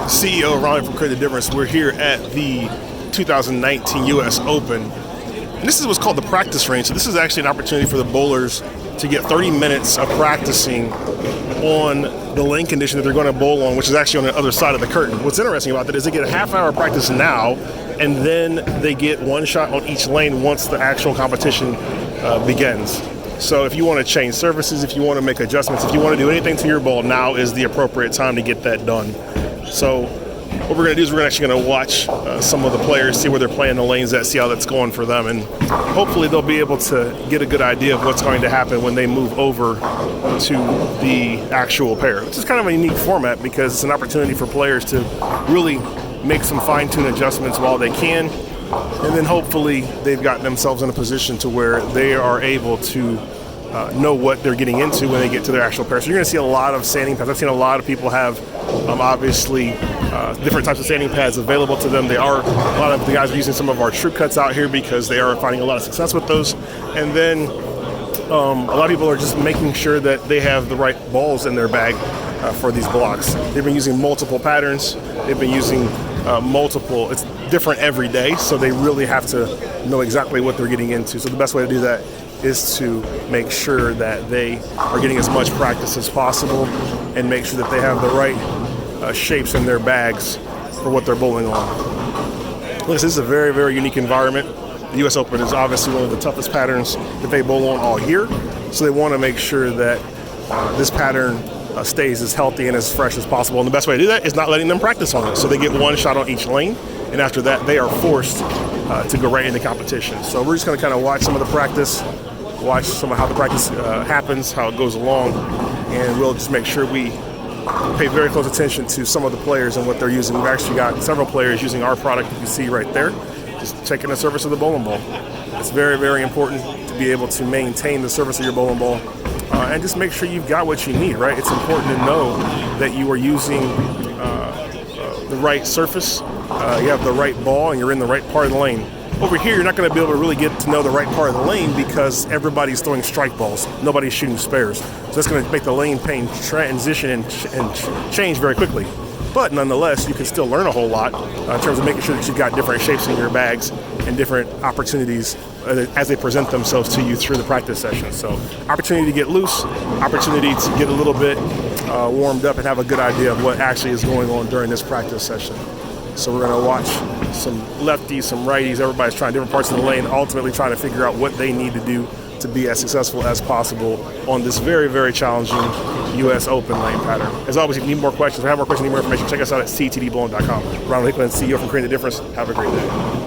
CEO Ronnie from Create the Difference. We're here at the 2019 US Open. And this is what's called the practice range. So this is actually an opportunity for the bowlers to get 30 minutes of practicing on the lane condition that they're going to bowl on, which is actually on the other side of the curtain. What's interesting about that is they get a half-hour of practice now, and then they get one shot on each lane once the actual competition begins. So if you want to change surfaces, if you want to make adjustments, if you want to do anything to your ball, now is the appropriate time to get that done. So what we're going to do is we're actually going to watch some of the players, see where they're playing the lanes at, see how that's going for them, and hopefully they'll be able to get a good idea of what's going to happen when they move over to the actual pair, which is kind of a unique format because it's an opportunity for players to really make some fine-tune adjustments while they can, and then hopefully they've gotten themselves in a position to where they are able to know what they're getting into when they get to their actual pair. So you're going to see a lot of sanding pads. I've seen a lot of people have obviously different types of sanding pads available to them. A lot of the guys are using some of our true cuts out here because they are finding a lot of success with those. And then a lot of people are just making sure that they have the right balls in their bag for these blocks. They've been using multiple patterns. They've been using multiple. It's different every day, so they really have to know exactly what they're getting into. So the best way to do that is to make sure that they are getting as much practice as possible and make sure that they have the right shapes in their bags for what they're bowling on. This is a very, very unique environment. The US Open is obviously one of the toughest patterns that they bowl on all year, so they want to make sure that this pattern stays as healthy and as fresh as possible. And the best way to do that is not letting them practice on it. So they get one shot on each lane, and after that they are forced to go right into competition. So we're just going to kind of watch some of the practice, watch some of how the practice happens, how it goes along, and we'll just make sure we pay very close attention to some of the players and what they're using. We've actually got several players using our product that you see right there, just checking the surface of the bowling ball. It's very, very important to be able to maintain the surface of your bowling ball and just make sure you've got what you need, right? It's important to know that you are using the right surface, you have the right ball, and you're in the right part of the lane. Over here, you're not going to be able to really get to know the right part of the lane because everybody's throwing strike balls. Nobody's shooting spares. So that's going to make the lane pain transition and change very quickly. But nonetheless, you can still learn a whole lot in terms of making sure that you've got different shapes in your bags and different opportunities as they present themselves to you through the practice session. So opportunity to get loose, opportunity to get a little bit warmed up and have a good idea of what actually is going on during this practice session. So we're going to watch some lefties, some righties, everybody's trying different parts of the lane, ultimately trying to figure out what they need to do to be as successful as possible on this very, very challenging US Open lane pattern. As always, if you need more questions or have more questions, need more information, check us out at ctdbowling.com. Ronald Hickman, CEO from Create the Difference. Have a great day.